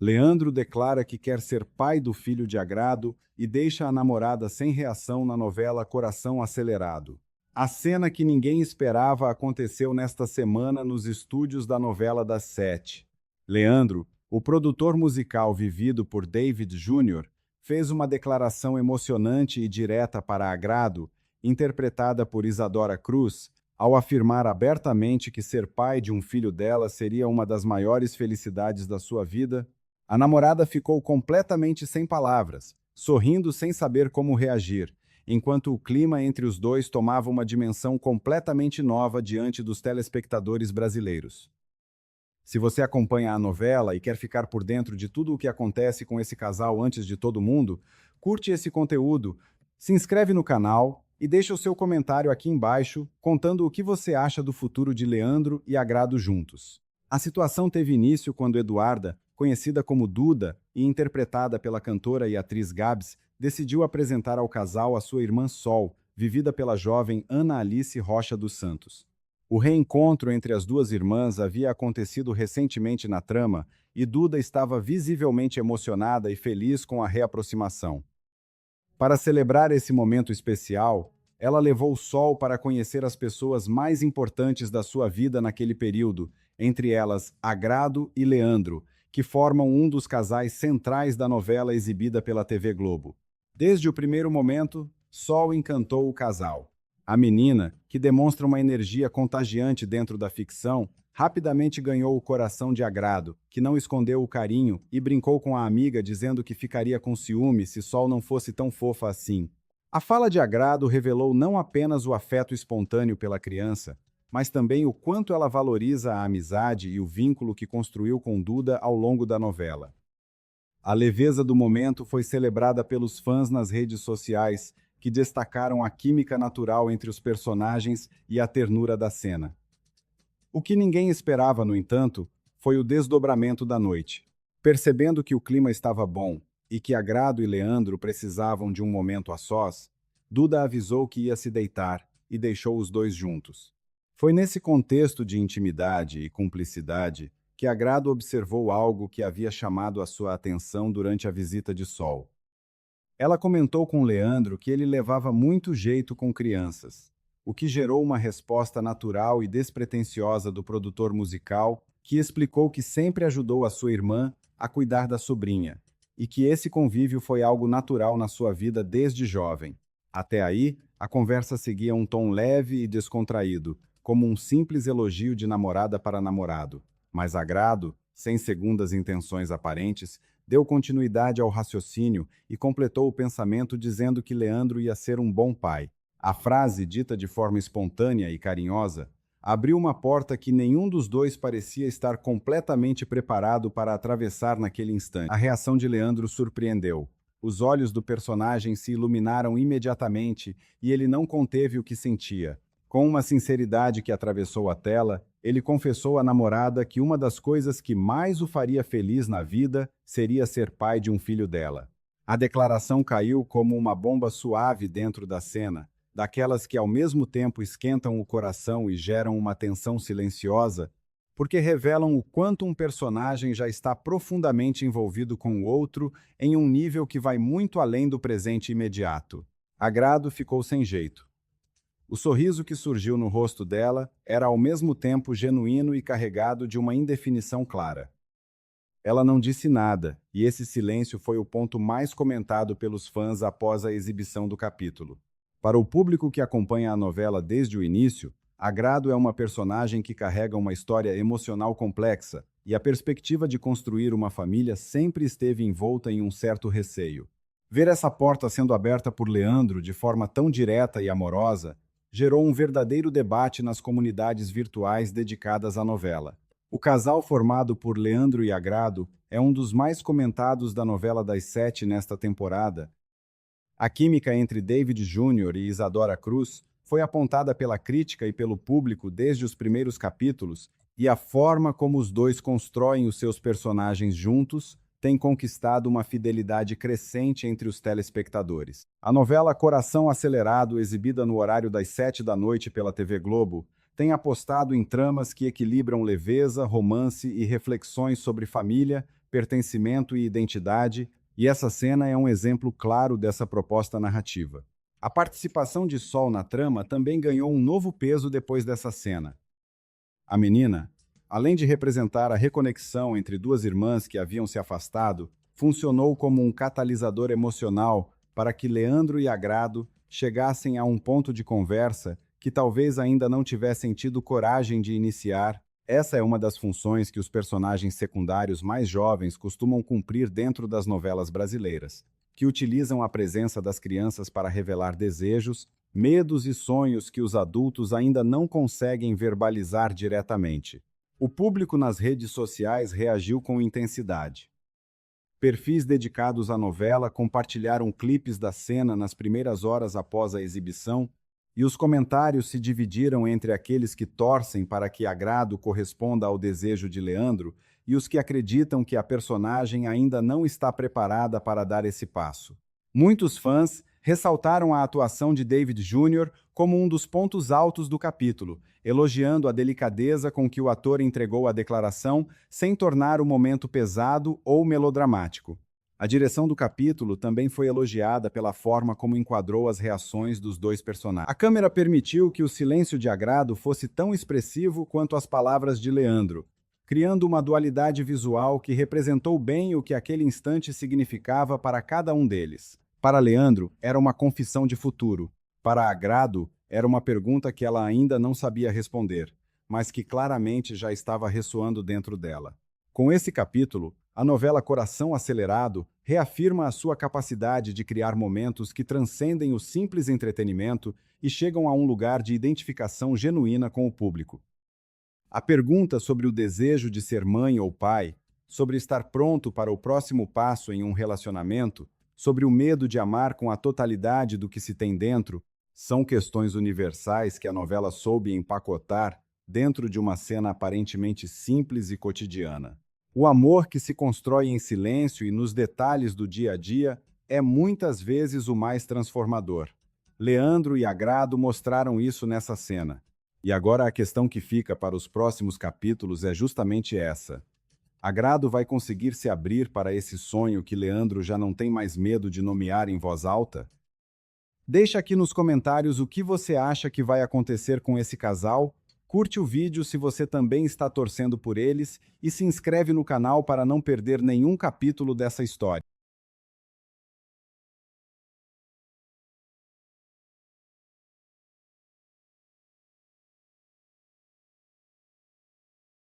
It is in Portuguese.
Leandro declara que quer ser pai do filho de Agrado e deixa a namorada sem reação na novela Coração Acelerado. A cena que ninguém esperava aconteceu nesta semana nos estúdios da novela das 7. Leandro, o produtor musical vivido por David Júnior, fez uma declaração emocionante e direta para Agrado, interpretada por Isadora Cruz, ao afirmar abertamente que ser pai de um filho dela seria uma das maiores felicidades da sua vida. A namorada ficou completamente sem palavras, sorrindo sem saber como reagir, enquanto o clima entre os dois tomava uma dimensão completamente nova diante dos telespectadores brasileiros. Se você acompanha a novela e quer ficar por dentro de tudo o que acontece com esse casal antes de todo mundo, curte esse conteúdo, se inscreve no canal e deixa o seu comentário aqui embaixo contando o que você acha do futuro de Leandro e Agrado juntos. A situação teve início quando Eduarda, conhecida como Duda e interpretada pela cantora e atriz Gabs, decidiu apresentar ao casal a sua irmã Sol, vivida pela jovem Ana Alice Rocha dos Santos. O reencontro entre as duas irmãs havia acontecido recentemente na trama e Duda estava visivelmente emocionada e feliz com a reaproximação. Para celebrar esse momento especial, ela levou Sol para conhecer as pessoas mais importantes da sua vida naquele período, entre elas Agrado e Leandro, que formam um dos casais centrais da novela exibida pela TV Globo. Desde o primeiro momento, Sol encantou o casal. A menina, que demonstra uma energia contagiante dentro da ficção, rapidamente ganhou o coração de Agrado, que não escondeu o carinho e brincou com a amiga dizendo que ficaria com ciúme se Sol não fosse tão fofa assim. A fala de Agrado revelou não apenas o afeto espontâneo pela criança, mas também o quanto ela valoriza a amizade e o vínculo que construiu com Duda ao longo da novela. A leveza do momento foi celebrada pelos fãs nas redes sociais, que destacaram a química natural entre os personagens e a ternura da cena. O que ninguém esperava, no entanto, foi o desdobramento da noite. Percebendo que o clima estava bom e que Agrado e Leandro precisavam de um momento a sós, Duda avisou que ia se deitar e deixou os dois juntos. Foi nesse contexto de intimidade e cumplicidade que Agrado observou algo que havia chamado a sua atenção durante a visita de Sol. Ela comentou com Leandro que ele levava muito jeito com crianças, o que gerou uma resposta natural e despretensiosa do produtor musical, que explicou que sempre ajudou a sua irmã a cuidar da sobrinha, e que esse convívio foi algo natural na sua vida desde jovem. Até aí, a conversa seguia um tom leve e descontraído, como um simples elogio de namorada para namorado. Mas Agrado, sem segundas intenções aparentes, deu continuidade ao raciocínio e completou o pensamento dizendo que Leandro ia ser um bom pai. A frase, dita de forma espontânea e carinhosa, abriu uma porta que nenhum dos dois parecia estar completamente preparado para atravessar naquele instante. A reação de Leandro surpreendeu. Os olhos do personagem se iluminaram imediatamente e ele não conteve o que sentia. Com uma sinceridade que atravessou a tela, ele confessou à namorada que uma das coisas que mais o faria feliz na vida seria ser pai de um filho dela. A declaração caiu como uma bomba suave dentro da cena, daquelas que ao mesmo tempo esquentam o coração e geram uma tensão silenciosa, porque revelam o quanto um personagem já está profundamente envolvido com o outro em um nível que vai muito além do presente imediato. Agrado ficou sem jeito. O sorriso que surgiu no rosto dela era ao mesmo tempo genuíno e carregado de uma indefinição clara. Ela não disse nada, e esse silêncio foi o ponto mais comentado pelos fãs após a exibição do capítulo. Para o público que acompanha a novela desde o início, Agrado é uma personagem que carrega uma história emocional complexa, e a perspectiva de construir uma família sempre esteve envolta em um certo receio. Ver essa porta sendo aberta por Leandro de forma tão direta e amorosa gerou um verdadeiro debate nas comunidades virtuais dedicadas à novela. O casal formado por Leandro e Agrado é um dos mais comentados da novela das 7 nesta temporada. A química entre David Júnior e Isadora Cruz foi apontada pela crítica e pelo público desde os primeiros capítulos, e a forma como os dois constroem os seus personagens juntos tem conquistado uma fidelidade crescente entre os telespectadores. A novela Coração Acelerado, exibida no horário das 7 da noite pela TV Globo, tem apostado em tramas que equilibram leveza, romance e reflexões sobre família, pertencimento e identidade, e essa cena é um exemplo claro dessa proposta narrativa. A participação de Sol na trama também ganhou um novo peso depois dessa cena. A menina, além de representar a reconexão entre duas irmãs que haviam se afastado, funcionou como um catalisador emocional para que Leandro e Agrado chegassem a um ponto de conversa que talvez ainda não tivessem tido coragem de iniciar. Essa é uma das funções que os personagens secundários mais jovens costumam cumprir dentro das novelas brasileiras, que utilizam a presença das crianças para revelar desejos, medos e sonhos que os adultos ainda não conseguem verbalizar diretamente. O público nas redes sociais reagiu com intensidade. Perfis dedicados à novela compartilharam clipes da cena nas primeiras horas após a exibição, e os comentários se dividiram entre aqueles que torcem para que Agrado corresponda ao desejo de Leandro e os que acreditam que a personagem ainda não está preparada para dar esse passo. Muitos fãs ressaltaram a atuação de David Jr. como um dos pontos altos do capítulo, elogiando a delicadeza com que o ator entregou a declaração sem tornar o momento pesado ou melodramático. A direção do capítulo também foi elogiada pela forma como enquadrou as reações dos dois personagens. A câmera permitiu que o silêncio de Agrado fosse tão expressivo quanto as palavras de Leandro, criando uma dualidade visual que representou bem o que aquele instante significava para cada um deles. Para Leandro, era uma confissão de futuro. Para Agrado, era uma pergunta que ela ainda não sabia responder, mas que claramente já estava ressoando dentro dela. Com esse capítulo, a novela Coração Acelerado reafirma a sua capacidade de criar momentos que transcendem o simples entretenimento e chegam a um lugar de identificação genuína com o público. A pergunta sobre o desejo de ser mãe ou pai, sobre estar pronto para o próximo passo em um relacionamento, sobre o medo de amar com a totalidade do que se tem dentro, são questões universais que a novela soube empacotar dentro de uma cena aparentemente simples e cotidiana. O amor que se constrói em silêncio e nos detalhes do dia a dia é muitas vezes o mais transformador. Leandro e Agrado mostraram isso nessa cena. E agora a questão que fica para os próximos capítulos é justamente essa. Agrado vai conseguir se abrir para esse sonho que Leandro já não tem mais medo de nomear em voz alta? Deixa aqui nos comentários o que você acha que vai acontecer com esse casal. Curte o vídeo se você também está torcendo por eles e se inscreve no canal para não perder nenhum capítulo dessa história.